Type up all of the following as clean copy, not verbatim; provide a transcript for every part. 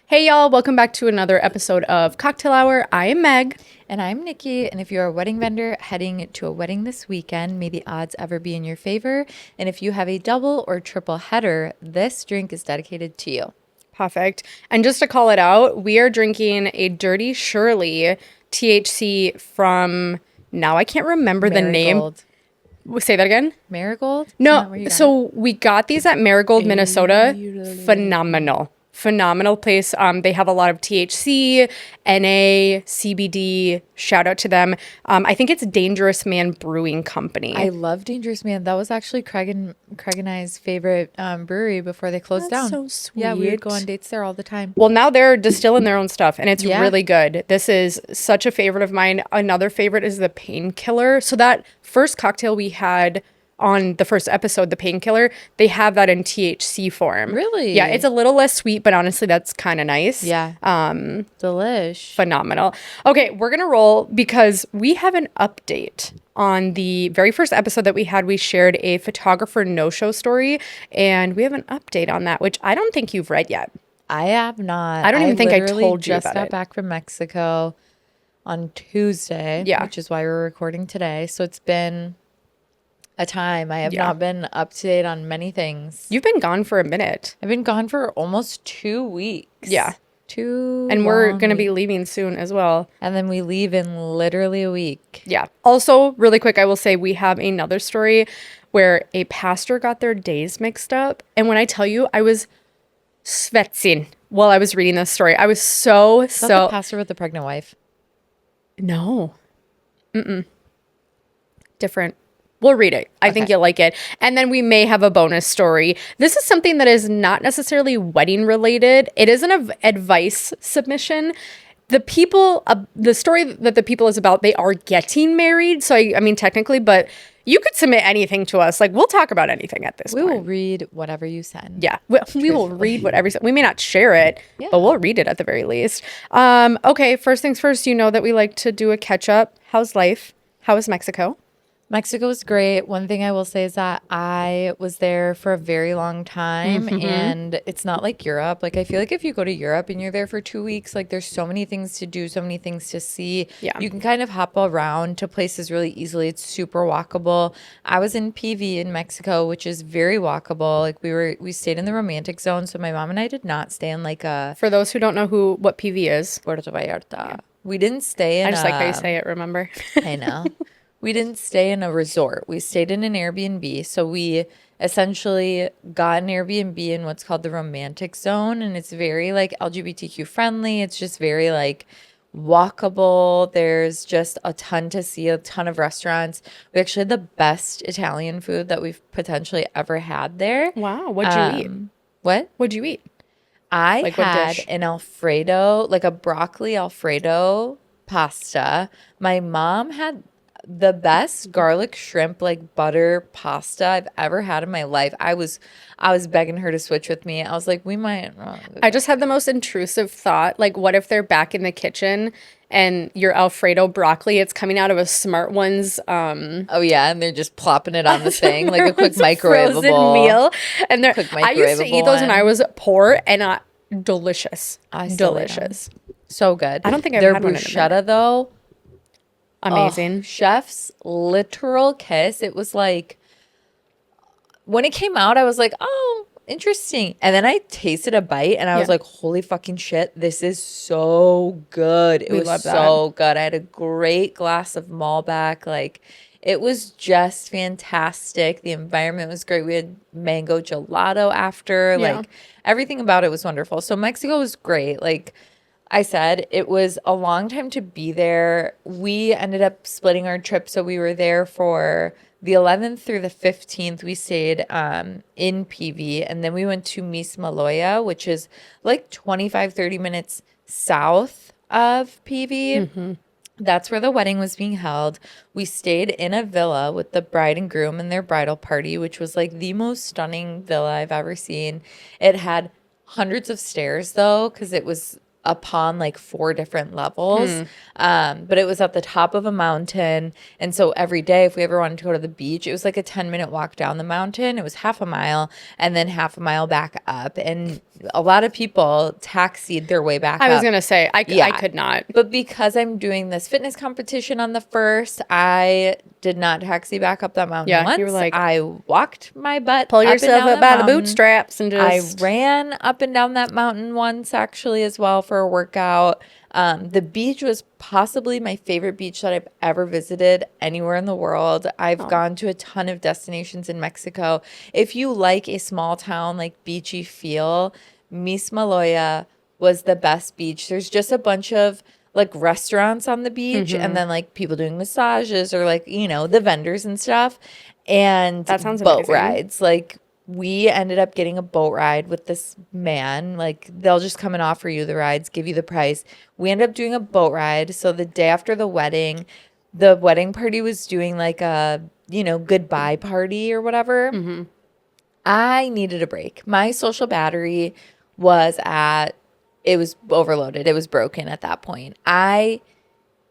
Hey y'all, welcome back to another episode of Cocktail Hour. I am Meg. And I'm Nikki, and if you're a wedding vendor heading to a wedding this weekend, may the odds ever be in your favor. And if you have a double or triple header, this drink is dedicated to you. Perfect. And just to call it out, we are drinking a Dirty Shirley THC from, now I can't remember the name. Say that again? Marigold? No, so we got these at Marigold, Minnesota. Phenomenal place. They have a lot of THC, NA, CBD. Shout out to them. I think it's Dangerous Man Brewing Company. I love Dangerous Man. That was actually Craig and I's favorite brewery before they closed down. So sweet. Yeah, we would go on dates there all the time. Well, now they're distilling their own stuff, and it's really good. This is such a favorite of mine. Another favorite is the Painkiller. So that first cocktail we had on the first episode, the Painkiller, they have that in THC form. Really? Yeah, it's a little less sweet, but honestly, that's kind of nice. Yeah. Delish. Phenomenal. Okay, we're going to roll because we have an update. On the very first episode that we had, we shared a photographer no-show story, and we have an update on that, which I don't think you've read yet. I have not. I don't even think I told you about it. Just got back from Mexico on Tuesday, which is why we're recording today. So it's been a time. I have not been up to date on many things. You've been gone for a minute. I've been gone for almost 2 weeks. Yeah. And we're going to be leaving soon as well. And then we leave in literally a week. Yeah. Also, really quick, I will say we have another story where a pastor got their days mixed up. And when I tell you, I was sweating while I was reading this story. I was so the pastor with the pregnant wife? No. Different. We'll read it. I think you'll like it. And then we may have a bonus story. This is something that is not necessarily wedding related. It is an advice submission. The people, the story that the people is about, they are getting married. So, I mean, technically, but you could submit anything to us. Like, we'll talk about anything at this point. We will read whatever you send. Yeah, we will read whatever you send. We may not share it, but we'll read it at the very least. Okay, first things first, you know that we like to do a catch up. How's life? How is Mexico? Mexico was great. One thing I will say is that I was there for a very long time and it's not like Europe. Like, I feel like if you go to Europe and you're there for 2 weeks, like, there's so many things to do, so many things to see. Yeah. You can kind of hop around to places really easily. It's super walkable. I was in PV in Mexico, which is very walkable. Like, we stayed in the romantic zone. So my mom and I did not stay in like a... For those who don't know what PV is. Puerto Vallarta. Yeah. We didn't stay in I just like how you say it, remember? I know. We didn't stay in a resort. We stayed in an Airbnb. So we essentially got an Airbnb in what's called the romantic zone. And it's very like LGBTQ friendly. It's just very like walkable. There's just a ton to see, a ton of restaurants. We actually had the best Italian food that we've potentially ever had there. Wow. What'd you eat? What? What'd you eat? I had an Alfredo, like a broccoli Alfredo pasta. My mom had the best garlic shrimp, like butter pasta I've ever had in my life. I was begging her to switch with me. I was like, we might. I just had the most intrusive thought. Like, what if they're back in the kitchen and your Alfredo broccoli, it's coming out of a Smart One's. Oh yeah, and they're just plopping it on the thing like a quick microwavable frozen meal. And I used to eat those when I was poor, and delicious. Delicious. So good. I don't think I've had one. Their bruschetta though. Amazing. Chef's literal kiss. It was like, when it came out, I was like, oh, interesting. And then I tasted a bite and I was like, holy fucking shit, this is so good. It was so good. I had a great glass of Malbec. Like, it was just fantastic. The environment was great. We had mango gelato after. Like, everything about it was wonderful. So Mexico was great. Like I said, it was a long time to be there. We ended up splitting our trip. So we were there for the 11th through the 15th. We stayed in PV. And then we went to Mismaloya, which is like 25-30 minutes south of PV. That's where the wedding was being held. We stayed in a villa with the bride and groom and their bridal party, which was like the most stunning villa I've ever seen. It had hundreds of stairs though, because it was upon like 4 different levels. But it was at the top of a mountain. And so every day, if we ever wanted to go to the beach, it was like a 10-minute walk down the mountain. It was half a mile and then half a mile back up. And a lot of people taxied their way back up. I was going to say, I could not. But because I'm doing this fitness competition on the first, I did not taxi back up that mountain once. You were like, I walked my butt pull up yourself and down up by the mountain. bootstraps and just... I ran up and down that mountain once actually as well for a workout. The beach was possibly my favorite beach that I've ever visited anywhere in the world. I've gone to a ton of destinations in Mexico. If you like a small town, like beachy feel, Mismaloya was the best beach. There's just a bunch of like restaurants on the beach and then like people doing massages or like, you know, the vendors and stuff. And that sounds boat amazing. rides. Like we ended up getting a boat ride with this man. Like they'll just come and offer you the rides, give you the price. We ended up doing a boat ride. So the day after the wedding party was doing like a, you know, goodbye party or whatever. I needed a break. My social battery was it was overloaded. It was broken at that point. I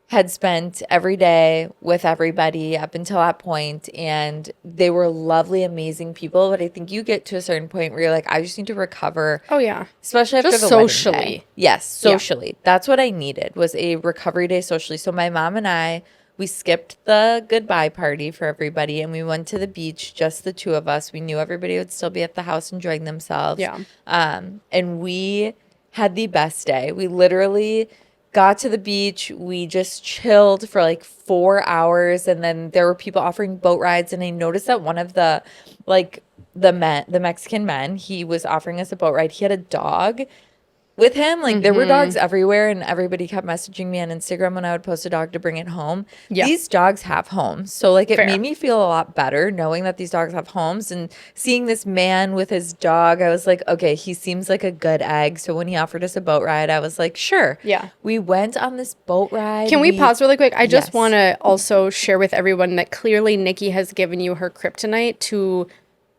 had spent every day with everybody up until that point, and they were lovely, amazing people. But I think you get to a certain point where you're like, I just need to recover. Oh, yeah. Especially after just the socially. wedding day. Yes, socially. Yeah. That's what I needed, was a recovery day socially. So my mom and I, we skipped the goodbye party for everybody, and we went to the beach, just the two of us. We knew everybody would still be at the house enjoying themselves. Yeah. And we had the best day. We literally got to the beach. We just chilled for like 4 hours, and then there were people offering boat rides. And I noticed that one of the Mexican men, he was offering us a boat ride. He had a dog with him. Like there were dogs everywhere, and everybody kept messaging me on Instagram when I would post a dog to bring it home. Yeah. These dogs have homes. So like it made me feel a lot better knowing that these dogs have homes, and seeing this man with his dog, I was like, okay, he seems like a good egg. So when he offered us a boat ride, I was like, sure. Yeah. We went on this boat ride. Can we pause really quick? I just want to also share with everyone that clearly Nikki has given you her kryptonite to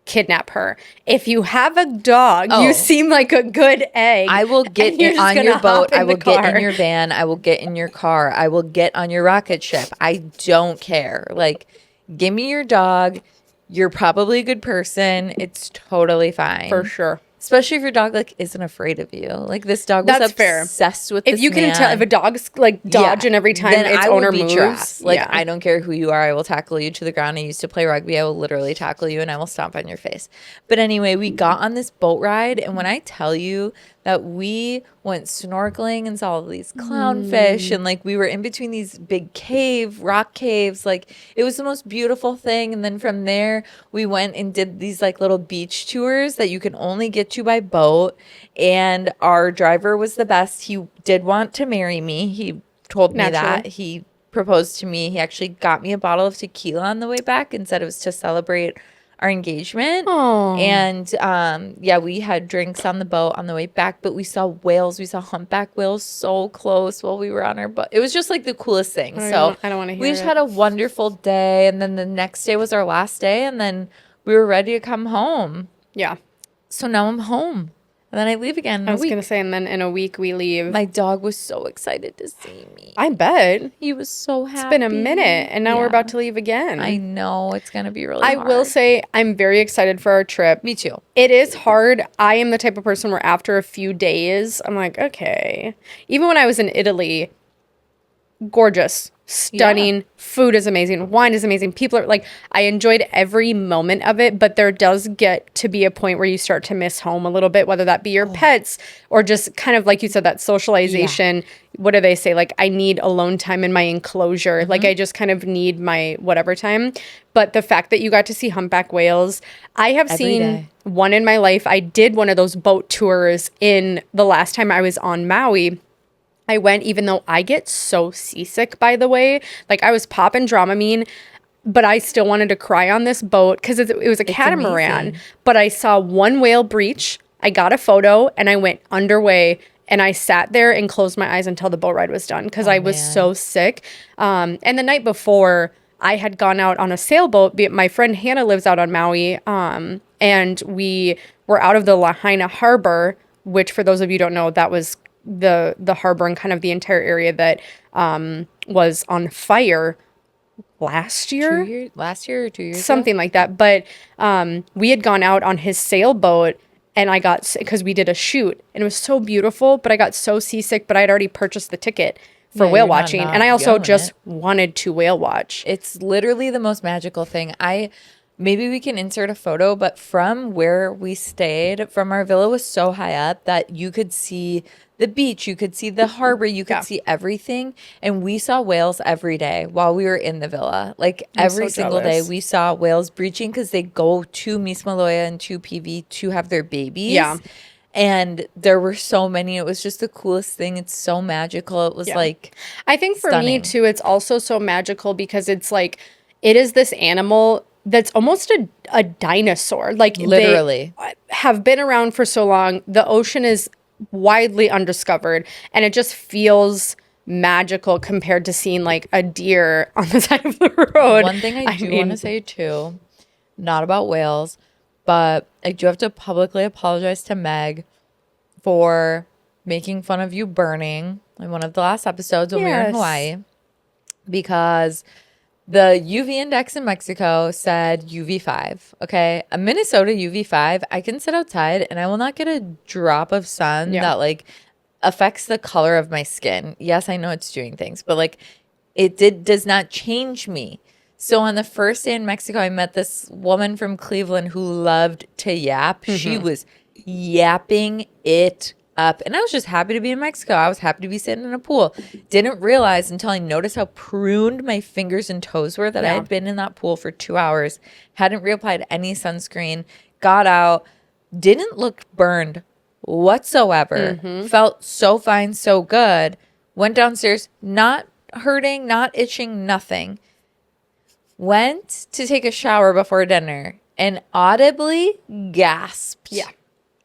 kidnap her. If you have a dog, you seem like a good egg. I will get on your boat. I will get in your van. I will get in your car. I will get on your rocket ship. I don't care. Like, give me your dog. You're probably a good person. It's totally fine. For sure. Especially if your dog like isn't afraid of you. Like this dog was obsessed with this If you can tell, if a dog's like dodging every time its owner moves. Like I don't care who you are. I will tackle you to the ground. I used to play rugby. I will literally tackle you and I will stomp on your face. But anyway, we got on this boat ride. And when I tell you that we went snorkeling and saw all these clownfish and like we were in between these big rock caves, like it was the most beautiful thing. And then from there we went and did these like little beach tours that you can only get to by boat. And our driver was the best. He did want to marry me. He told me that. He proposed to me. He actually got me a bottle of tequila on the way back and said it was to celebrate our engagement. Aww. And we had drinks on the boat on the way back, but we saw whales. We saw humpback whales so close while we were on our boat. It was just like the coolest thing. I don't want to hear we just had a wonderful day, and then the next day was our last day, and then we were ready to come home. Yeah. So now I'm home. And then I leave again. I was going to say, and then in a week we leave. My dog was so excited to see me. I bet. He was so happy. It's been a minute, and now we're about to leave again. I know. It's going to be really hard. I will say I'm very excited for our trip. Me too. It is hard. I am the type of person where after a few days, I'm like, okay. Even when I was in Italy, gorgeous, stunning, food is amazing, wine is amazing, people are like, I enjoyed every moment of it, but there does get to be a point where you start to miss home a little bit, whether that be your pets or just kind of like you said, that socialization. What do they say? Like, I need alone time in my enclosure. Like, I just kind of need my whatever time. But the fact that you got to see humpback whales, I have seen one in my life. I did one of those boat tours in the last time I was on Maui. I went, even though I get so seasick, by the way. Like, I was popping Dramamine, but I still wanted to cry on this boat because it was a catamaran. Amazing. But I saw one whale breach. I got a photo, and I went underway, and I sat there and closed my eyes until the boat ride was done because I was so sick. And the night before, I had gone out on a sailboat. My friend Hannah lives out on Maui, and we were out of the Lahaina Harbor, which, for those of you who don't know, that was the harbor and kind of the entire area that was on fire last year. Last year or 2 years Something ago? like that. But we had gone out on his sailboat, and I got, because we did a shoot, and it was so beautiful, but I got so seasick, but I'd already purchased the ticket for Yeah, whale you're not watching, and I also going just it. wanted to whale watch. It's literally the most magical thing. Maybe we can insert a photo, but from where we stayed, from our villa was so high up that you could see the beach, you could see the harbor, you could see everything. And we saw whales every day while we were in the villa. Like every single day we saw whales breaching because they go to Mismaloya and to PV to have their babies. Yeah. And there were so many. It was just the coolest thing. It's so magical. It was like I think for stunning. me too, it's also so magical because it's like, it is this animal that's almost a dinosaur. Like literally they have been around for so long. The ocean is widely undiscovered, and it just feels magical compared to seeing like a deer on the side of the road. One thing I do want to say too, not about whales, but I do have to publicly apologize to Meg for making fun of you burning in one of the last episodes when we were in Hawaii, because the UV index in Mexico said UV5. Okay. A Minnesota UV5, I can sit outside and I will not get a drop of sun that like affects the color of my skin. Yes, I know it's doing things, but like does not change me. So on the first day in Mexico, I met this woman from Cleveland who loved to yap. She was yapping it up. And I was just happy to be in Mexico. I was happy to be sitting in a pool. Didn't realize until I noticed how pruned my fingers and toes were that I had been in that pool for 2 hours. Hadn't reapplied any sunscreen. Got out. Didn't look burned whatsoever. Felt so fine, so good. Went downstairs, not hurting, not itching, nothing. Went to take a shower before dinner and audibly gasped. Yeah.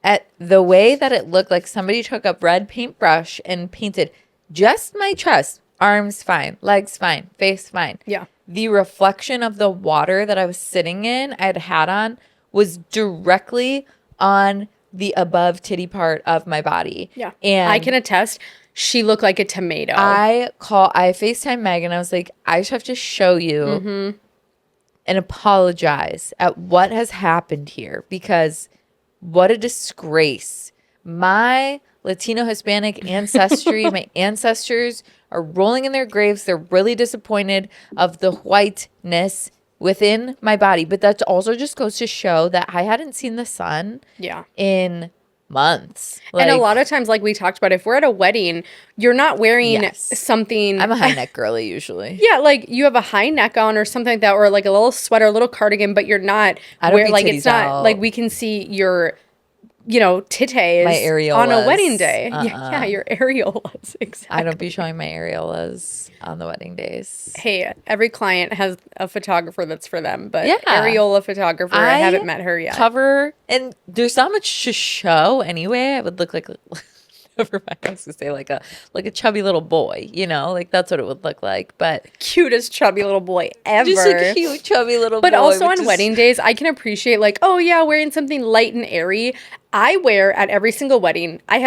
At the way that it looked like somebody took a red paintbrush and painted just my chest, arms fine, legs fine, face fine. Yeah. The reflection of the water that I was sitting in, I had a hat on, was directly on the above titty part of my body. Yeah. And I can attest, she looked like a tomato. I FaceTime Meg and I was like, I just have to show you and apologize at what has happened here, because what a disgrace. My Latino Hispanic ancestry, my ancestors are rolling in their graves. They're really disappointed of the whiteness within my body. But that also just goes to show that I hadn't seen the sun in months. And a lot of times, like we talked about, if we're at a wedding, you're not wearing something. I'm a high neck girly usually. Yeah, like you have a high neck on or something like that, or like a little sweater, a little cardigan, but you're not like it's not out. like we can see your, titties My areolas. on a wedding day. Yeah, your areolas. Exactly. I don't be showing my areolas on the wedding days. Hey, every client has a photographer that's for them, but areola photographer, I haven't met her yet. Cover, and there's not much to show anyway. I would look like never mind, I was gonna say like a chubby little boy, like that's what it would look like. But cutest chubby little boy ever. Just a cute chubby little boy. But also on wedding days, I can appreciate like, oh yeah, wearing something light and airy. I wear at every single wedding, you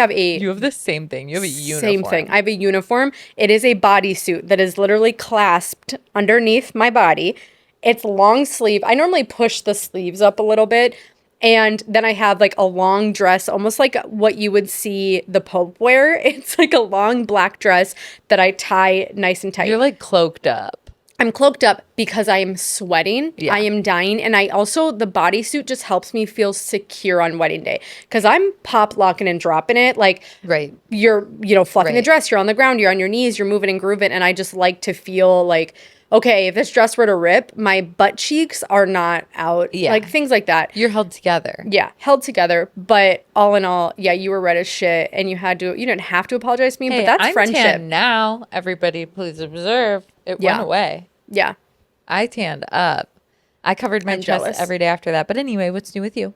have the same thing. You have a uniform. Same thing. I have a uniform. It is a bodysuit that is literally clasped underneath my body. It's long sleeve. I normally push the sleeves up a little bit. And then I have like a long dress, almost like what you would see the Pope wear. It's like a long black dress that I tie nice and tight. You're like cloaked up. I'm cloaked up because I am sweating. Yeah. I am dying. And the bodysuit just helps me feel secure on wedding day. Because I'm pop locking and dropping it. Like, you're, fluffing the dress. You're on the ground. You're on your knees. You're moving and grooving. And I just like to feel like, okay, if this dress were to rip, my butt cheeks are not out. Yeah. Like, things like that. You're held together. Yeah, held together. But all in all, yeah, you were red as shit. And you didn't have to apologize to me. But that's friendship. I'm tan now. Everybody, please observe. It went away. Yeah. I tanned up. I covered my chest every day after that. But anyway, what's new with you?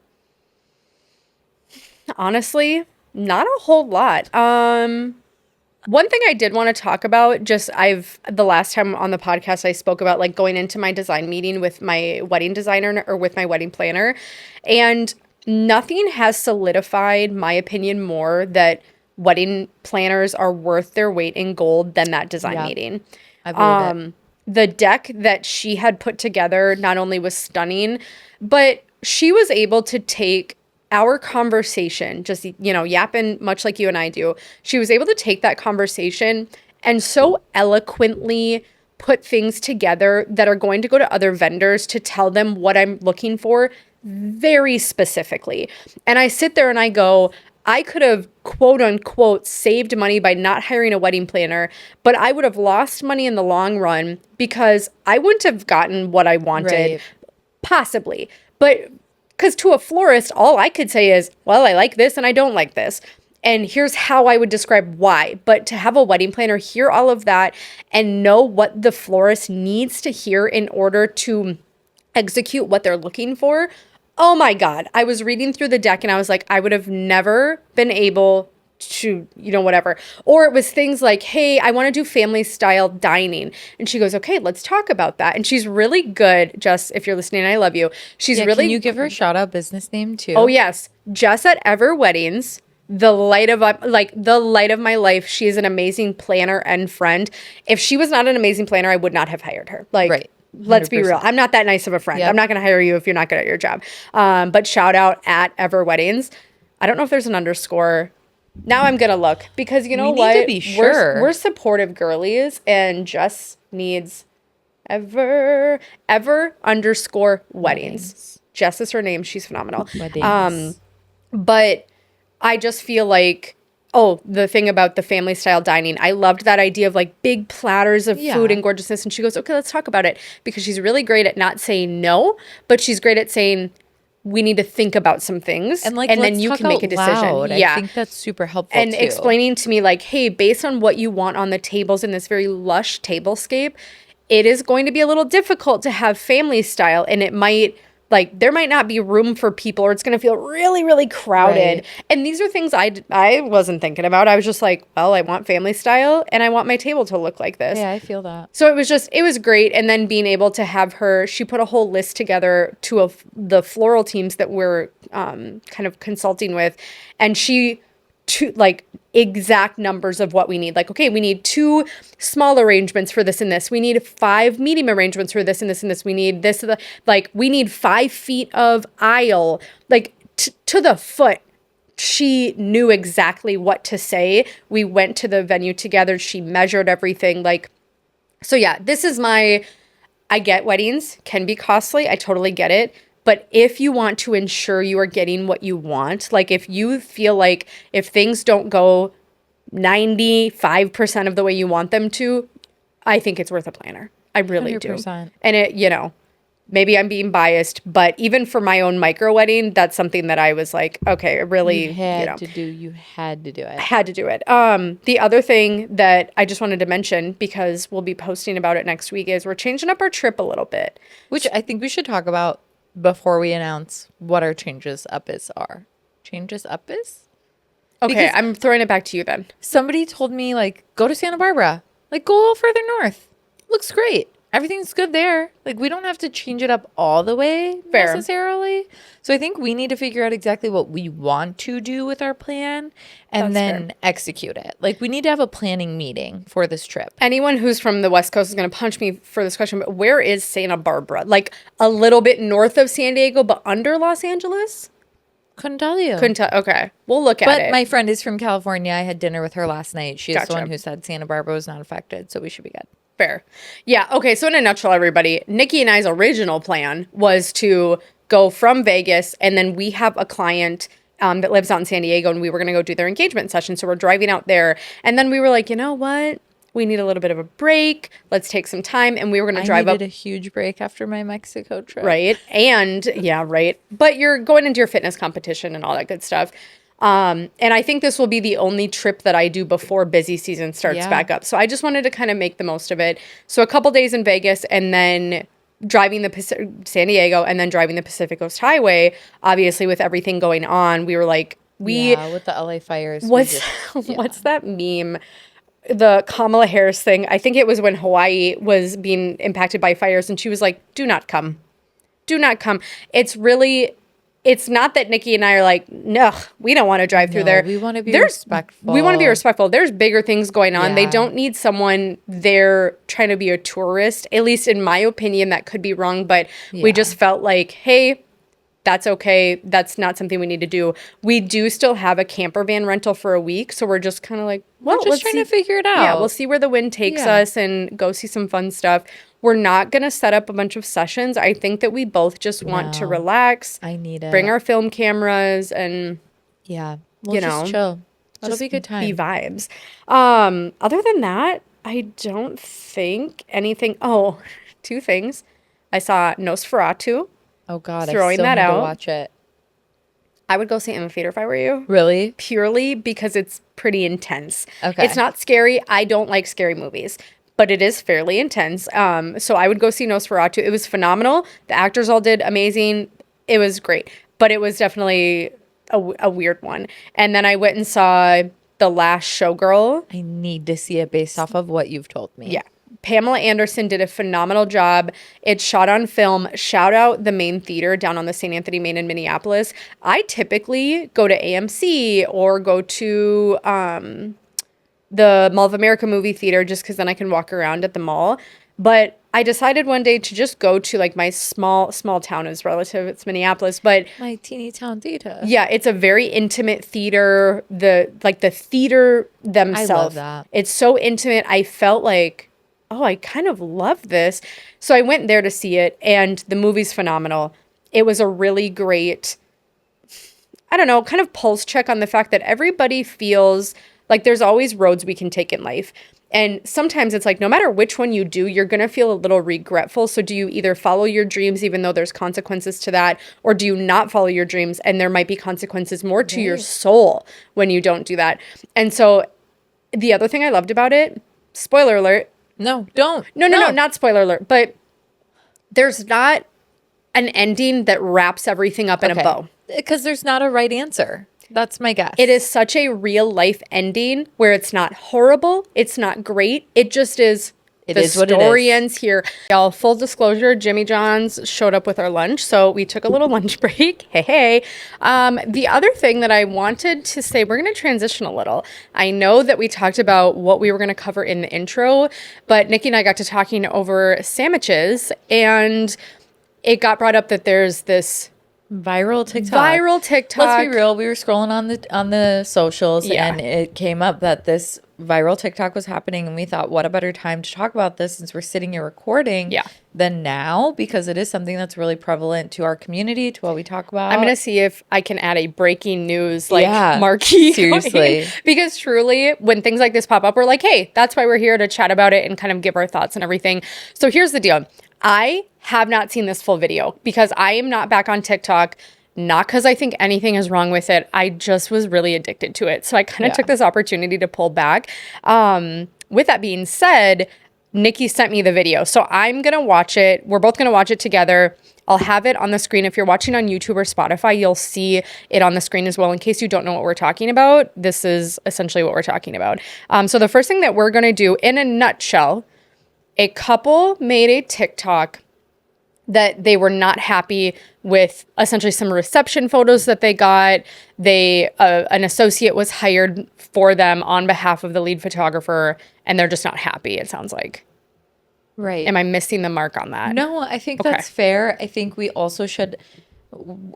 Honestly, not a whole lot. One thing I did want to talk about, the last time on the podcast, I spoke about like going into my design meeting with my wedding designer or with my wedding planner, and nothing has solidified my opinion more that wedding planners are worth their weight in gold than that design meeting. I believe it. The deck that she had put together not only was stunning, but she was able to take our conversation, just, yapping much like you and I do. She was able to take that conversation and so eloquently put things together that are going to go to other vendors to tell them what I'm looking for very specifically. And I sit there and I go, I could have, quote unquote, saved money by not hiring a wedding planner, but I would have lost money in the long run because I wouldn't have gotten what I wanted, Right. possibly. But because to a florist, all I could say is, well, I like this and I don't like this. And here's how I would describe why. But to have a wedding planner hear all of that and know what the florist needs to hear in order to execute what they're looking for. Oh my God. I was reading through the deck and I was like, I would have never been able to, whatever. Or it was things like, hey, I want to do family style dining. And she goes, okay, let's talk about that. And she's really good. Jess, if you're listening, I love you. She's really. Can you give her a shout out business name too? Oh yes. Jess at Ever Weddings. The light of my life. She is an amazing planner and friend. If she was not an amazing planner, I would not have hired her. Right. Let's be real. I'm not that nice of a friend. Yep. I'm not going to hire you if you're not good at your job. But shout out at Ever Weddings. I don't know if there's an underscore. Now I'm going to look because you know what? Need to be sure. We're supportive girlies and Jess needs ever underscore weddings. Jess is her name. She's phenomenal. Weddings. But I just feel like, the thing about the family style dining, I loved that idea of like big platters of food and gorgeousness. And she goes, okay, let's talk about it, because she's really great at not saying no, but she's great at saying, we need to think about some things. And then you can make a decision. Loud. Yeah. I think that's super helpful and too. Explaining to me like, hey, based on what you want on the tables in this very lush tablescape, it is going to be a little difficult to have family style, and it might, there might not be room for people, or it's going to feel really, really crowded. Right. And these are things I wasn't thinking about. I was just like, well, I want family style and I want my table to look like this. Yeah, I feel that. So it was great. And then being able to have her, she put a whole list together to the floral teams that we're kind of consulting with. And she, exact numbers of what we need. Like, okay, we need 2 small arrangements for this and this. We need 5 medium arrangements for this and this and this. We need this, we need 5 feet of aisle, to the foot. She knew exactly what to say. We went to the venue together. She measured everything. So yeah, this is I get weddings can be costly. I totally get it. But if you want to ensure you are getting what you want, if you feel like if things don't go 95% of the way you want them to, I think it's worth a planner. I really 100%. Do. And it, maybe I'm being biased, but even for my own micro wedding, that's something that I was like, okay, really, you had to do it. I had to do it. The other thing that I just wanted to mention, because we'll be posting about it next week, is we're changing up our trip a little bit. Which I think we should talk about before we announce what our changes up is are. Changes up is? Okay, because I'm throwing it back to you then. Somebody told me, go to Santa Barbara. Go a little further north. Looks great. Everything's good there. We don't have to change it up all the way necessarily. So I think we need to figure out exactly what we want to do with our plan and then execute it. We need to have a planning meeting for this trip. Anyone who's from the West Coast is going to punch me for this question, but where is Santa Barbara? A little bit north of San Diego, but under Los Angeles? Couldn't tell you. Okay. We'll look at it. But my friend is from California. I had dinner with her last night. She's the one who said Santa Barbara was not affected, so we should be good. Fair. Yeah. Okay. So in a nutshell, everybody, Nikki and I's original plan was to go from Vegas, and then we have a client that lives out in San Diego, and we were going to go do their engagement session. So we're driving out there, and then we were like, you know what? We need a little bit of a break. Let's take some time. And we were going to drive up. I needed a huge break after my Mexico trip. Right. And yeah, right. But you're going into your fitness competition and all that good stuff. And I think this will be the only trip that I do before busy season starts back up. So I just wanted to kind of make the most of it. So a couple days in Vegas, and then driving San Diego, and then driving the Pacific Coast Highway. Obviously, with everything going on, we were like, with the LA fires. What's that meme? The Kamala Harris thing. I think it was when Hawaii was being impacted by fires, and she was like, do not come. Do not come. It's really it's not that Nikki and I are like, no, we don't want to drive through there. We want to be respectful. We want to be respectful. There's bigger things going on. Yeah. They don't need someone there trying to be a tourist. At least in my opinion, that could be wrong. But we just felt like, hey, that's okay. That's not something we need to do. We do still have a camper van rental for a week. So we're just kind of like, well, we're just trying to figure it out. Yeah, we'll see where the wind takes us and go see some fun stuff. We're not going to set up a bunch of sessions. I think that we both just want to relax. I need it. Bring our film cameras and, we'll just chill. That'll be a good time. Be vibes. Other than that, I don't think anything. Oh, two things. I saw Nosferatu. Oh, God. Throwing I still that need out. to watch it. I would go see it in the theater if I were you. Really? Purely because it's pretty intense. Okay. It's not scary. I don't like scary movies, but it is fairly intense. So I would go see Nosferatu. It was phenomenal. The actors all did amazing. It was great, but it was definitely a weird one. And then I went and saw The Last Showgirl. I need to see it based off of what you've told me. Yeah. Pamela Anderson did a phenomenal job. It's shot on film. Shout out the Main Theater down on the St. Anthony Main in Minneapolis. I typically go to AMC or go to the Mall of America movie theater just because then I can walk around at the mall. But I decided one day to just go to like my small town is relative. It's Minneapolis, but my teeny town theater. Yeah, it's a very intimate theater. The theater themselves. I love that. It's so intimate. I felt like, oh, I kind of love this. So I went there to see it, and the movie's phenomenal. It was a really great, I don't know, kind of pulse check on the fact that everybody feels like there's always roads we can take in life. And sometimes it's like, no matter which one you do, you're going to feel a little regretful. So do you either follow your dreams, even though there's consequences to that, or do you not follow your dreams? And there might be consequences more to your soul when you don't do that. And so the other thing I loved about it, spoiler alert. No, don't. No, not spoiler alert. But there's not an ending that wraps everything up in a bow. Because there's not a right answer. That's my guess. It is such a real life ending where it's not horrible. It's not great. It just is. It the is what it story is. ends here. Y'all, full disclosure, Jimmy John's showed up with our lunch, so we took a little lunch break. Hey. The other thing that I wanted to say, we're going to transition a little. I know that we talked about what we were going to cover in the intro, but Nikki and I got to talking over sandwiches, and it got brought up that there's this viral TikTok. Let's be real. We were scrolling on the socials, and it came up that this viral TikTok was happening, and we thought, what a better time to talk about this since we're sitting here recording than now, because it is something that's really prevalent to our community, to what we talk about. I'm gonna see if I can add a breaking news marquee. Seriously. Because truly, when things like this pop up, we're like, hey, that's why we're here to chat about it and kind of give our thoughts and everything. So here's the deal. I have not seen this full video because I am not back on TikTok, not because I think anything is wrong with it. I just was really addicted to it. So I kind of took this opportunity to pull back. With that being said, Nikki sent me the video. So I'm going to watch it. We're both going to watch it together. I'll have it on the screen. If you're watching on YouTube or Spotify, you'll see it on the screen as well. In case you don't know what we're talking about, this is essentially what we're talking about. So the first thing that we're going to do in a nutshell, a couple made a TikTok that they were not happy with essentially some reception photos that they got. An associate was hired for them on behalf of the lead photographer, and they're just not happy, it sounds like. Right. Am I missing the mark on that? No, I think that's fair. I think we also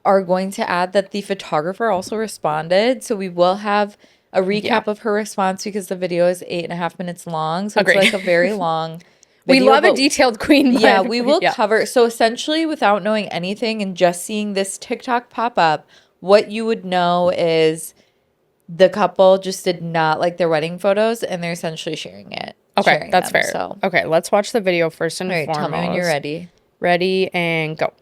are going to add that the photographer also responded. So we will have a recap of her response because the video is 8.5 minutes long. So it's like a very long video, we love a detailed queen. Yeah, we will cover. So essentially, without knowing anything and just seeing this TikTok pop up, what you would know is the couple just did not like their wedding photos, and they're essentially sharing it. Okay, that's fair. So. Okay, let's watch the video first and foremost. Tell me when you're ready. Ready and go.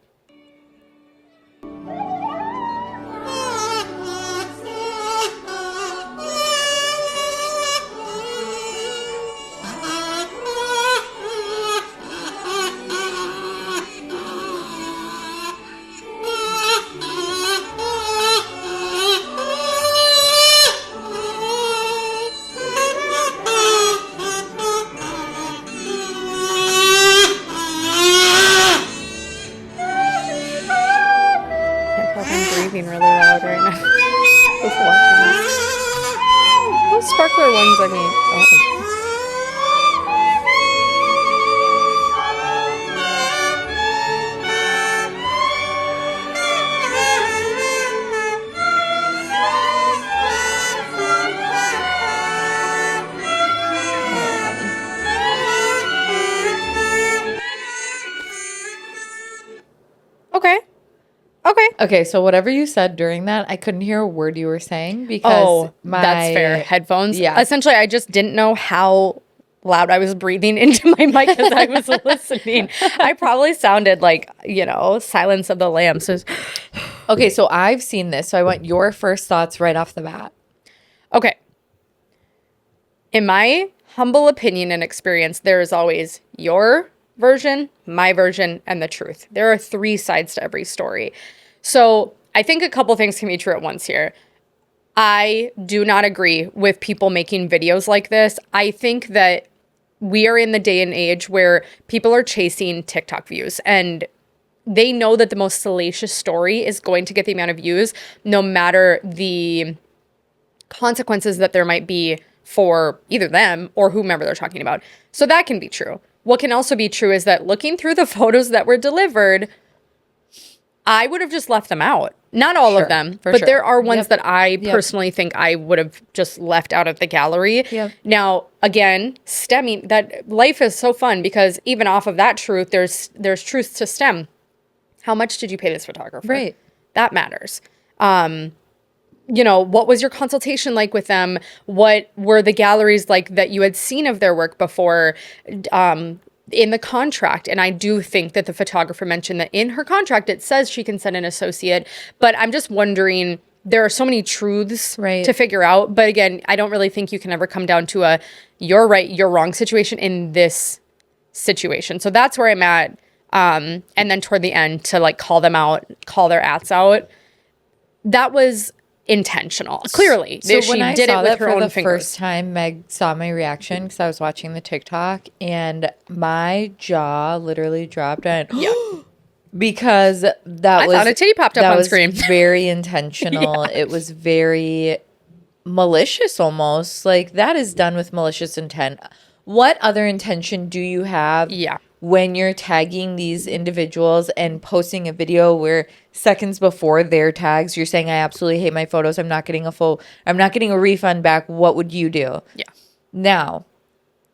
Okay. Okay. Okay, so whatever you said during that, I couldn't hear a word you were saying because that's fair. Headphones. Yeah. Essentially, I just didn't know how loud I was breathing into my mic as I was listening. I probably sounded like, Silence of the Lambs. So, Okay, so I've seen this, so I want your first thoughts right off the bat. okay. In my humble opinion and experience, there is always your version, my version, and the truth. There are 3 sides to every story. So I think a couple things can be true at once here. I do not agree with people making videos like this. I think that we are in the day and age where people are chasing TikTok views, and they know that the most salacious story is going to get the amount of views, no matter the consequences that there might be for either them or whomever they're talking about. So that can be true. What can also be true is that looking through the photos that were delivered, I would have just left them out. Not all of them, but there are ones that I personally think I would have just left out of the gallery. Yep. Now, again, stemming, that life is so fun because even off of that truth, there's truths to stem. How much did you pay this photographer? Right. That matters. What was your consultation like with them? What were the galleries like that you had seen of their work before in the contract? And I do think that the photographer mentioned that in her contract, it says she can send an associate. But I'm just wondering, there are so many truths to figure out. But again, I don't really think you can ever come down to a you're right, you're wrong situation in this situation. So that's where I'm at. And then toward the end to like call them out, call their ats out. That was intentional. Clearly. So she when I did saw it with that her for own the fingers. first time, Meg saw my reaction because I was watching the TikTok and my jaw literally dropped and because I thought a titty popped up on screen. Very intentional. It was very malicious almost. Like that is done with malicious intent. What other intention do you have when you're tagging these individuals and posting a video where seconds before their tags, you're saying, I absolutely hate my photos. I'm not getting a refund back. What would you do? Yeah. Now,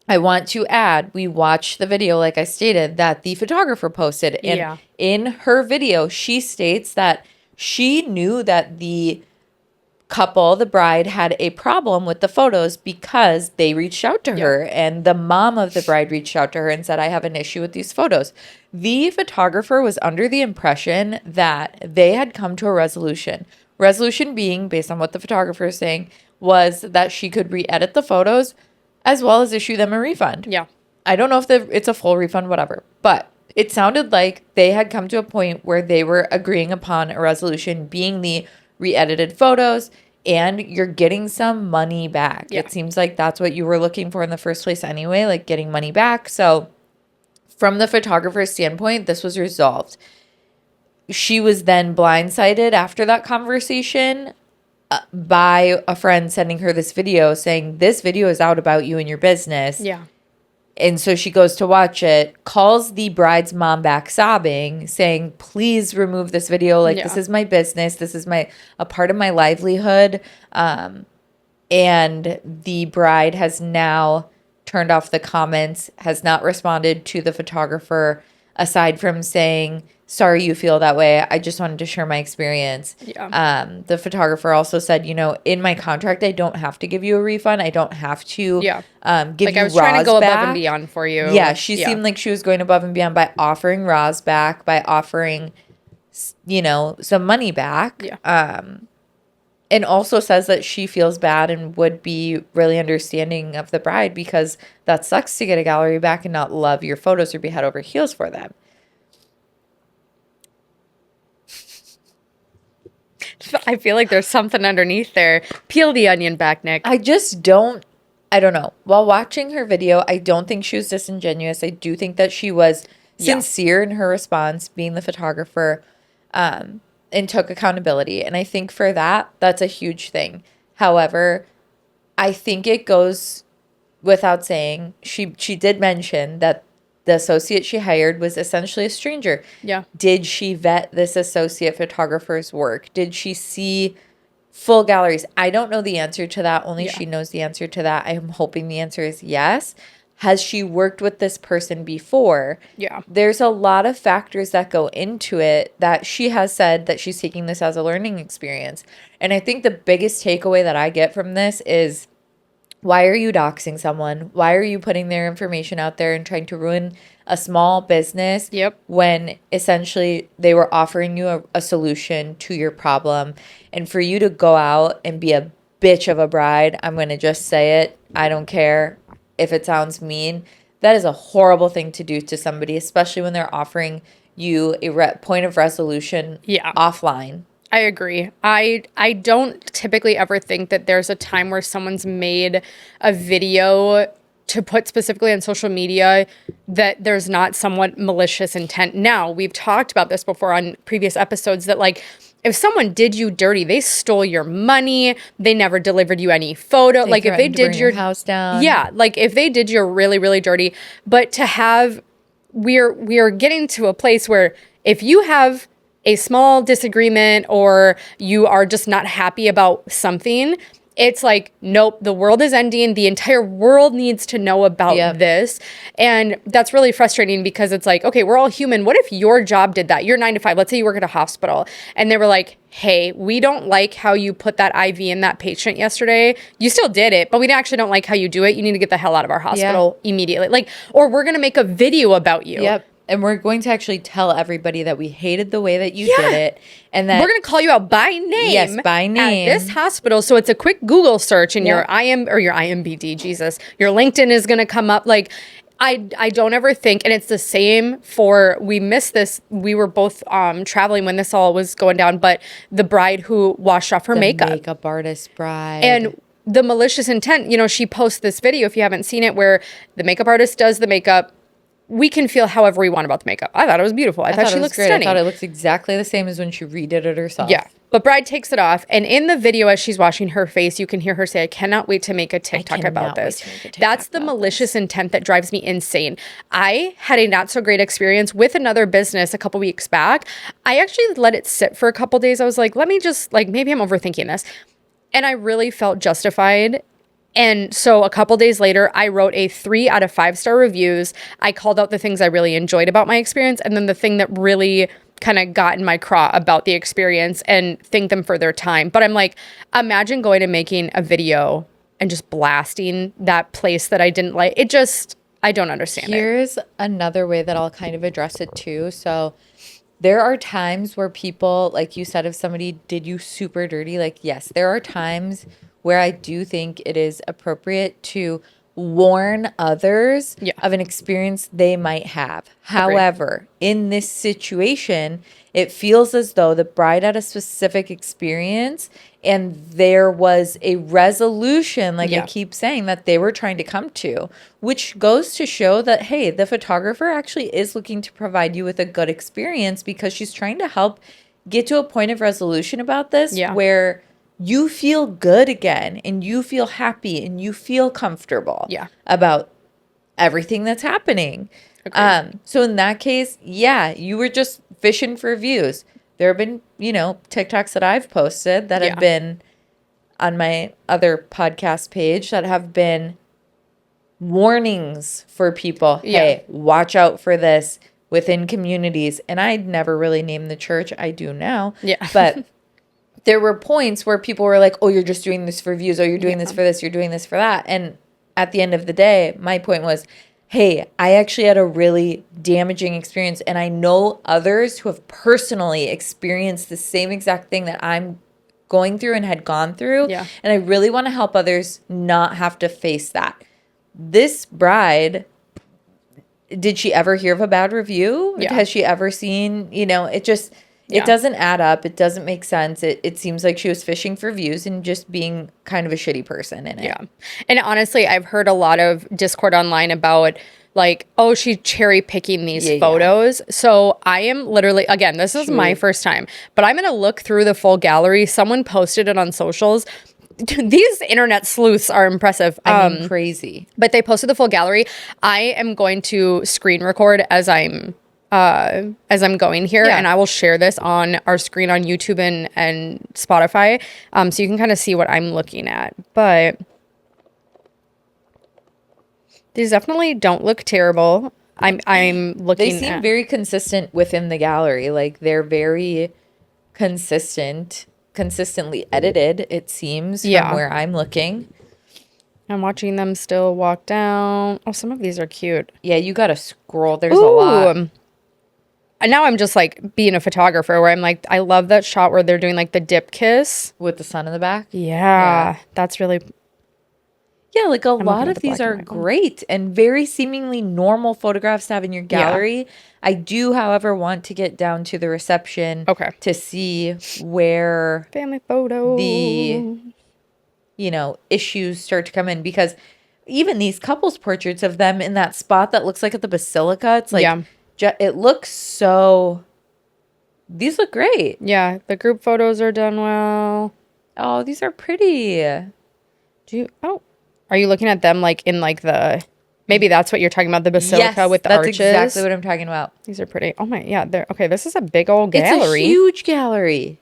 I want to add, we watched the video, like I stated, that the photographer posted. And in her video, she states that she knew that the couple, the bride, had a problem with the photos because they reached out to her and the mom of the bride reached out to her and said, I have an issue with these photos. The photographer was under the impression that they had come to a resolution. Resolution being, based on what the photographer is saying, was that she could re-edit the photos as well as issue them a refund. Yeah. I don't know if it's a full refund, whatever, but it sounded like they had come to a point where they were agreeing upon a resolution being the re-edited photos and you're getting some money back. Yeah. It seems like that's what you were looking for in the first place anyway, like getting money back. So from the photographer's standpoint, this was resolved. She was then blindsided after that conversation by a friend sending her this video saying, this video is out about you and your business. Yeah. And so she goes to watch it, calls the bride's mom back sobbing, saying, please remove this video. Like, this is my business. This is a part of my livelihood. And the bride has now turned off the comments, has not responded to the photographer, aside from saying, sorry you feel that way. I just wanted to share my experience. Yeah. The photographer also said, in my contract, I don't have to give you a refund. I don't have to give you I was trying to go above and beyond for you. Yeah, she seemed like she was going above and beyond by offering Roz back, by offering, some money back. Yeah. And also says that she feels bad and would be really understanding of the bride because that sucks to get a gallery back and not love your photos or be head over heels for them. I feel like there's something underneath there. Peel the onion back, Nick. I don't know. While watching her video, I don't think she was disingenuous. I do think that she was sincere in her response, being the photographer, and took accountability. And I think for that, that's a huge thing. However, I think it goes without saying, she did mention that the associate she hired was essentially a stranger. Yeah. Did she vet this associate photographer's work? Did she see full galleries? I don't know the answer to that. Only she knows the answer to that. I'm hoping the answer is yes. Has she worked with this person before? Yeah. There's a lot of factors that go into it that she has said that she's taking this as a learning experience. And I think the biggest takeaway that I get from this is, why are you doxing someone? Why are you putting their information out there and trying to ruin a small business when essentially they were offering you a solution to your problem? And for you to go out and be a bitch of a bride, I'm going to just say it. I don't care if it sounds mean. That is a horrible thing to do to somebody, especially when they're offering you a point of resolution offline. I agree. I don't typically ever think that there's a time where someone's made a video to put specifically on social media that there's not somewhat malicious intent. Now, we've talked about this before on previous episodes that, like, if someone did you dirty, they stole your money, they never delivered you any photo. Like, if they did your house down. Yeah, like if they did you really, really dirty. But to have, we're getting to a place where if you have a small disagreement or you are just not happy about something, it's like, nope, the world is ending. The entire world needs to know about this. And that's really frustrating because it's like, okay, we're all human. What if your job did that? You're 9 to 5. Let's say you work at a hospital and they were like, hey, we don't like how you put that IV in that patient yesterday. You still did it, but we actually don't like how you do it. You need to get the hell out of our hospital immediately. Like, or we're going to make a video about you. Yep. And we're going to actually tell everybody that we hated the way that you did it. And that we're going to call you out by name. Yes, by name. At this hospital. So it's a quick Google search and your IMBD, Jesus. Your LinkedIn is going to come up. Like, I don't ever think, and it's the same for, we missed this. We were both traveling when this all was going down, but the bride who washed off her makeup. Makeup artist bride. And the malicious intent, you know, she posts this video, if you haven't seen it, where the makeup artist does the makeup. We can feel however we want about the makeup. I thought it was beautiful. I thought she looked stunning. I thought it looks exactly the same as when she redid it herself. Yeah. But bride takes it off. And in the video, as she's washing her face, you can hear her say, I cannot wait to make a TikTok about this. That's the malicious intent that drives me insane. I had a not so great experience with another business a couple weeks back. I actually let it sit for a couple days. I was like, let me just, like, maybe I'm overthinking this. And I really felt justified. And so a couple days later, I wrote a 3 out of 5-star reviews. I called out the things I really enjoyed about my experience. And then the thing that really kind of got in my craw about the experience, and thank them for their time. But I'm like, imagine going and making a video and just blasting that place that I didn't like. It just, I don't understand it. Here's another way that I'll kind of address it too. So there are times where people, like you said, if somebody did you super dirty, like, yes, there are times where I do think it is appropriate to warn others of an experience they might have. However, in this situation, it feels as though the bride had a specific experience and there was a resolution, like I keep saying, that they were trying to come to, which goes to show that, hey, the photographer actually is looking to provide you with a good experience because she's trying to help get to a point of resolution about this where you feel good again and you feel happy and you feel comfortable about everything that's happening. So in that case, you were just fishing for views. There have been, you know, TikToks that I've posted that have been on my other podcast page that have been warnings for people. Hey, watch out for this within communities. And I'd never really named the church. I do now. But there were points where people were like, oh, you're just doing this for views. Oh, you're doing this for this. You're doing this for that. And at the end of the day, my point was, hey, I actually had a really damaging experience. And I know others who have personally experienced the same exact thing that I'm going through and had gone through. And I really want to help others not have to face that. This bride, did she ever hear of a bad review? Has she ever seen, you know, it just... It doesn't add up. It doesn't make sense. It seems like she was fishing for views and just being kind of a shitty person in it. Yeah. And honestly, I've heard a lot of discord online about, like, oh, she's cherry picking these photos. So I am literally, again, this is my first time, but I'm going to look through the full gallery. Someone posted it on socials. these internet sleuths are impressive. I mean, crazy. But they posted the full gallery. I am going to screen record as I'm going here, and I will share this on our screen on YouTube and Spotify, so you can kind of see what I'm looking at. But these definitely don't look terrible. I'm looking. They seem very consistent within the gallery. Like they're very consistently edited. It seems from where I'm looking. I'm watching them still walk down. Oh, some of these are cute. Yeah, you gotta scroll. There's a lot. And now I'm just like being a photographer where I'm like, I love that shot where they're doing like the dip kiss With the sun in the back? Yeah. That's really... Yeah, like a lot of these are great and very seemingly normal photographs to have in your gallery. Yeah. I do, however, want to get down to the reception to see where family photo the issues start to come in, because even these couples portraits of them in that spot that looks like at the basilica, it's like it looks so... These look great. Yeah, the group photos are done well. Oh, these are pretty. Are you looking at them like in like the... Maybe that's what you're talking about, the basilica with the arches? That's exactly what I'm talking about. These are pretty. Oh my, yeah. Okay, this is a big old gallery. It's a huge gallery.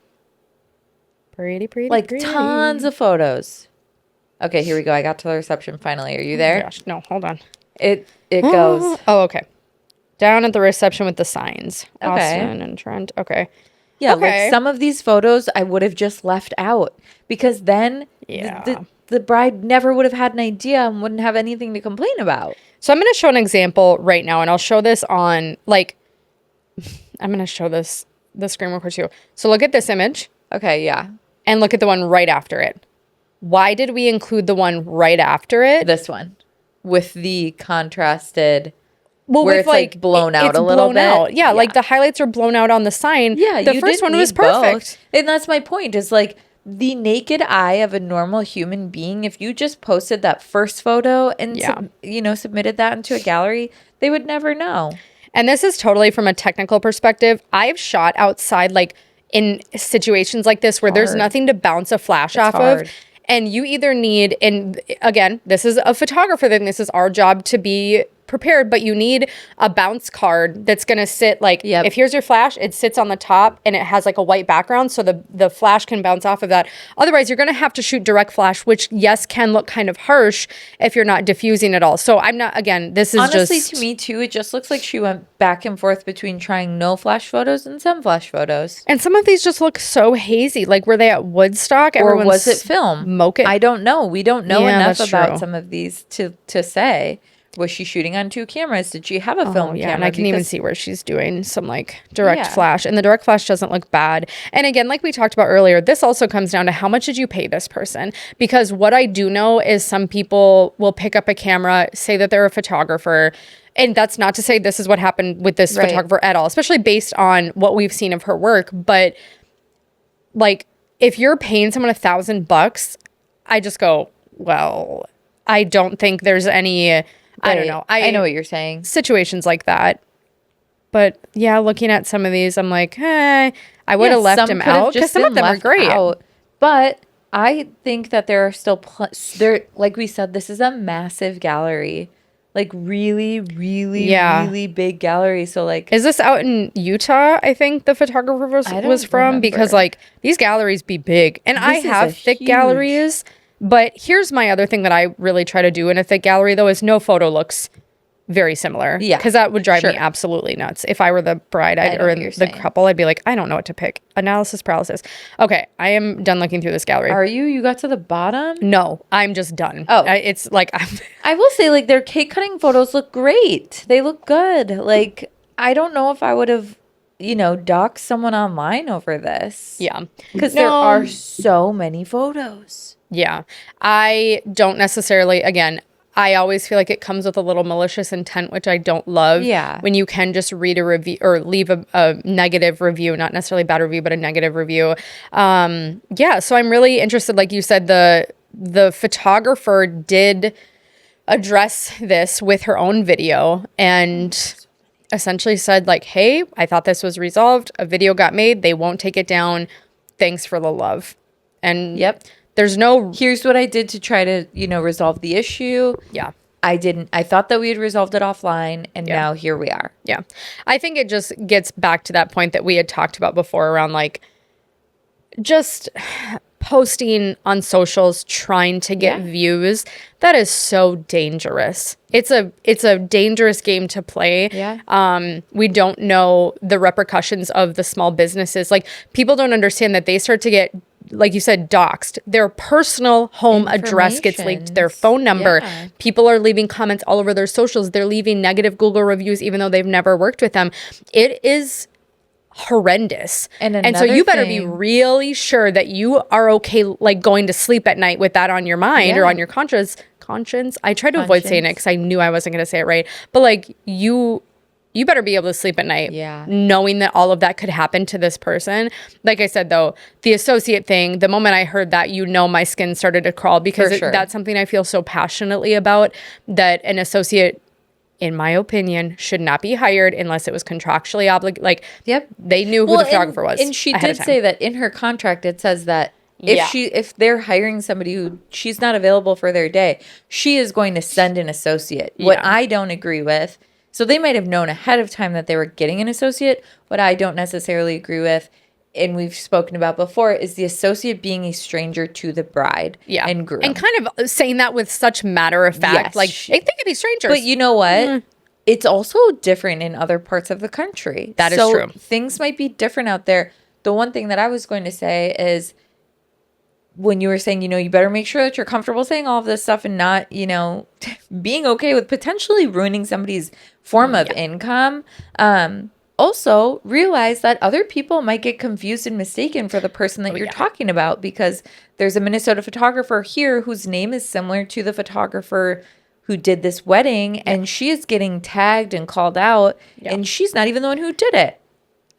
Pretty. Like tons of photos. Okay, here we go. I got to the reception finally. Are you there? Gosh, no, hold on. It goes. Oh, okay. Down at the reception with the signs. Okay. Austin and Trent. Okay. Yeah, like some of these photos I would have just left out, because then the bride never would have had an idea and wouldn't have anything to complain about. So I'm going to show an example right now, and I'll show this on, like, I'm going to show this, the screen record too. So look at this image. Okay, yeah. And look at the one right after it. Why did we include the one right after it? This one. With the contrasted... Well, where it's like blown out a little bit. Yeah, like the highlights are blown out on the sign. Yeah, the first one was perfect. Both. And that's my point, is like the naked eye of a normal human being, if you just posted that first photo and submitted that into a gallery, they would never know. And this is totally from a technical perspective. I've shot outside, like in situations like this where there's nothing to bounce a flash off of. And you either need, and again, this is a photographer thing, this is our job to be prepared, but you need a bounce card that's going to sit like, if here's your flash, it sits on the top and it has like a white background, so the flash can bounce off of that. Otherwise, you're going to have to shoot direct flash, which can look kind of harsh if you're not diffusing at all. So I'm not, again, this is honestly, to me too, it just looks like she went back and forth between trying no flash photos and some flash photos. And some of these just look so hazy. Like, were they at Woodstock? Or was it film? Smoking. I don't know. We don't know enough about some of these to say. Was she shooting on 2 cameras? Did she have a film camera? And I can even see where she's doing some like direct flash, and the direct flash doesn't look bad. And again, like we talked about earlier, this also comes down to how much did you pay this person? Because what I do know is some people will pick up a camera, say that they're a photographer, and that's not to say this is what happened with this photographer at all, especially based on what we've seen of her work. But like, if you're paying someone $1,000, I just go, well, I don't think there's any... I don't know. I know what you're saying. Situations like that. But yeah, looking at some of these, I'm like, I would have left him out, because some of them are great. But I think that there are still like we said, this is a massive gallery. Like really, really, really big gallery. So like, is this out in Utah? I think the photographer was from, because like these galleries be big, and I have thick galleries. But here's my other thing that I really try to do in a thick gallery, though, is no photo looks very similar. Yeah. Because that would drive me absolutely nuts. If I were the bride or the couple, I'd be like, I don't know what to pick. Analysis paralysis. Okay, I am done looking through this gallery. Are you? You got to the bottom? No, I'm just done. Oh. It's like... I will say, like, their cake cutting photos look great. They look good. Like, I don't know if I would have... doxed someone online over this. Yeah. Because there are so many photos. Yeah. I don't necessarily, again, I always feel like it comes with a little malicious intent, which I don't love. Yeah. When you can just read a review or leave a negative review, not necessarily a bad review, but a negative review. Yeah. So I'm really interested. Like you said, the photographer did address this with her own video and essentially said like, hey, I thought this was resolved. A video got made. They won't take it down. Thanks for the love. And There's no. Here's what I did to try to, resolve the issue. Yeah. I thought that we had resolved it offline, and now here we are. Yeah. I think it just gets back to that point that we had talked about before around like just posting on socials trying to get views. That is so dangerous. It's a dangerous game to play. Yeah. We don't know the repercussions of the small businesses. Like, people don't understand that they start to get, like you said, doxxed. Their personal home address gets leaked, their phone number. Yeah. People are leaving comments all over their socials. They're leaving negative Google reviews even though they've never worked with them. It is horrendous. And so you better be really sure that you are okay, like, going to sleep at night with that on your mind or on your conscience. I tried to avoid saying it because I knew I wasn't going to say it right. But like, you better be able to sleep at night knowing that all of that could happen to this person. Like I said, though, the associate thing, the moment I heard that, my skin started to crawl because that's something I feel so passionately about, that an associate, in my opinion, should not be hired unless it was contractually obligated. Like, they knew who the photographer was. And she did say that in her contract, it says that if they're hiring somebody who she's not available for their day, she is going to send an associate. What I don't agree with, so they might have known ahead of time that they were getting an associate. What I don't necessarily agree with, and we've spoken about before, is the associate being a stranger to the bride and groom. And kind of saying that with such matter of fact. Like, they could be strangers. But you know what? It's also different in other parts of the country. That is true. Things might be different out there. The one thing that I was going to say is, when you were saying, you better make sure that you're comfortable saying all of this stuff and not, being okay with potentially ruining somebody's form of income. Also, realize that other people might get confused and mistaken for the person that you're talking about, because there's a Minnesota photographer here whose name is similar to the photographer who did this wedding, and she is getting tagged and called out, and she's not even the one who did it.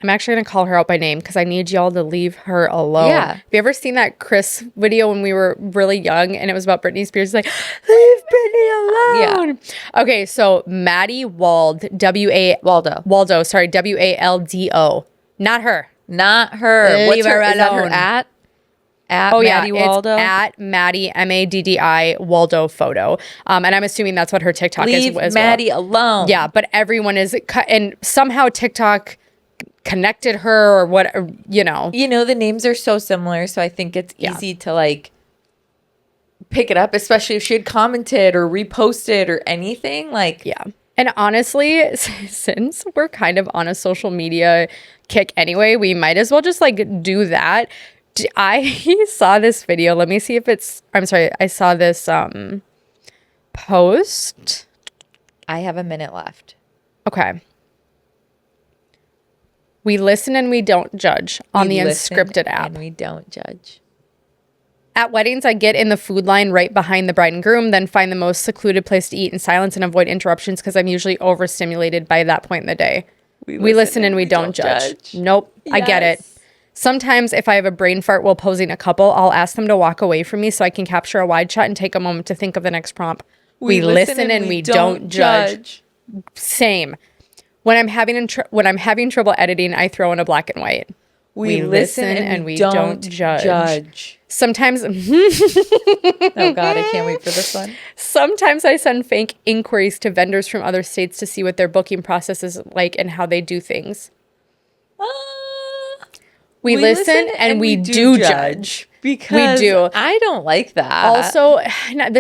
I'm actually going to call her out by name because I need y'all to leave her alone. Yeah. Have you ever seen that Chris video when we were really young and it was about Britney Spears? Like, leave Britney alone. Yeah. Okay, so Maddie Waldo. W-A-L-D-O. Not her. Not her. Leave her alone. Is that her at? At Maddie Waldo? It's at Maddie, M-A-D-D-I, Waldo photo. And I'm assuming that's what her TikTok is as well. Leave Maddie alone. Yeah, but everyone is, and somehow TikTok connected her or what, the names are so similar, so I think it's easy to like pick it up, especially if she had commented or reposted or anything. Like, and honestly, since we're kind of on a social media kick anyway, we might as well just like do that. I saw this video. Let me see if I saw this post. I have a minute left. Okay. We listen and we don't judge on the Unscripted app. And we don't judge. At weddings, I get in the food line right behind the bride and groom, then find the most secluded place to eat in silence and avoid interruptions because I'm usually overstimulated by that point in the day. We listen and we don't judge. Nope, yes. I get it. Sometimes if I have a brain fart while posing a couple, I'll ask them to walk away from me so I can capture a wide shot and take a moment to think of the next prompt. We listen and we don't judge. Same. When I'm having trouble editing, I throw in a black and white. We listen and we don't judge. Sometimes, oh God, I can't wait for this one. Sometimes I send fake inquiries to vendors from other states to see what their booking process is like and how they do things. We listen and we do judge. Because we do. I don't like that. Also,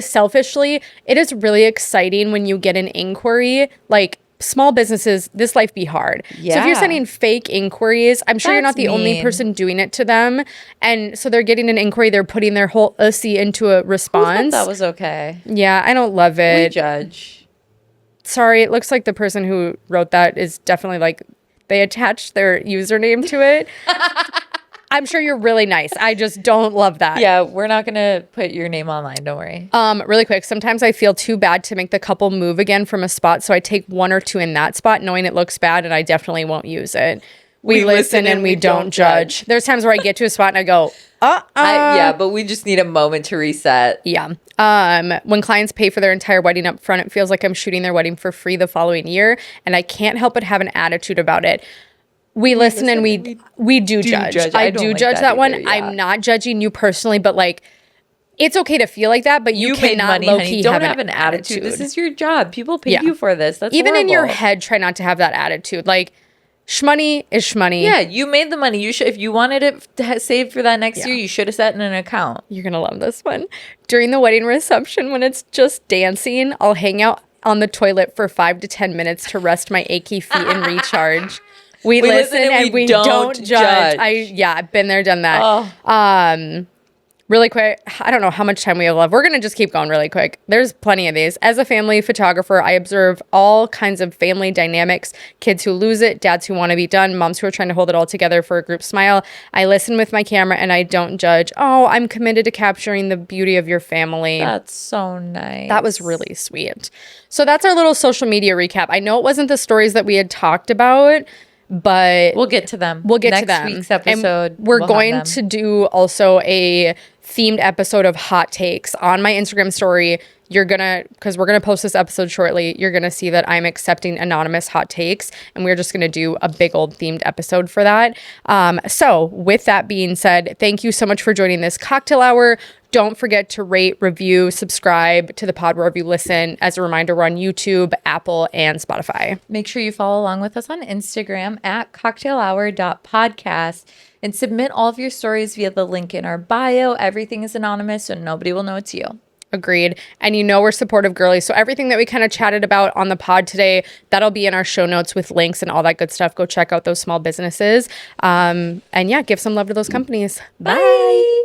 selfishly, it is really exciting when you get an inquiry, like, small businesses, this life be hard. Yeah. So if you're sending fake inquiries, I'm sure you're not the only person doing it to them. And so they're getting an inquiry, they're putting their whole ussy into a response. That was okay. Yeah, I don't love it. We judge. Sorry, it looks like the person who wrote that is definitely like, they attached their username to it. I'm sure you're really nice. I just don't love that. Yeah, we're not going to put your name online. Don't worry. Really quick. Sometimes I feel too bad to make the couple move again from a spot. So I take one or two in that spot knowing it looks bad and I definitely won't use it. We listen and we don't judge. There's times where I get to a spot and I go, yeah, but we just need a moment to reset. Yeah. When clients pay for their entire wedding up front, it feels like I'm shooting their wedding for free the following year. And I can't help but have an attitude about it. We listen and we do judge. I do judge that one. Either, yeah. I'm not judging you personally, but like it's okay to feel like that, but you made cannot money, low honey. key Don't have an attitude. This is your job. People pay you for this. That's even in your horrible. head. Try not to have that attitude. Like, shmoney is shmoney. Yeah, you made the money. You should, if you wanted it saved for that next year, you should have set in an account. You're gonna love this one. During the wedding reception, when it's just dancing, I'll hang out on the toilet for 5 to 10 minutes to rest my achy feet and recharge. We listen and we don't judge. I've been there, done that. Oh. Really quick, I don't know how much time we have left. We're going to just keep going really quick. There's plenty of these. As a family photographer, I observe all kinds of family dynamics, kids who lose it, dads who want to be done, moms who are trying to hold it all together for a group smile. I listen with my camera and I don't judge. Oh, I'm committed to capturing the beauty of your family. That's so nice. That was really sweet. So that's our little social media recap. I know it wasn't the stories that we had talked about, but we'll get to them. Next week's episode. And we're going to do also a themed episode of hot takes on my Instagram story. Because we're gonna post this episode shortly, you're gonna see that I'm accepting anonymous hot takes, and we're just gonna do a big old themed episode for that. So with that being said, thank you so much for joining this cocktail hour. Don't forget to rate, review, subscribe to the pod wherever you listen. As a reminder, we're on YouTube, Apple, and Spotify. Make sure you follow along with us on Instagram at cocktailhour.podcast and submit all of your stories via the link in our bio. Everything is anonymous, so nobody will know it's you. Agreed. And we're supportive girlies. So everything that we kind of chatted about on the pod today, that'll be in our show notes with links and all that good stuff. Go check out those small businesses. And give some love to those companies. Bye.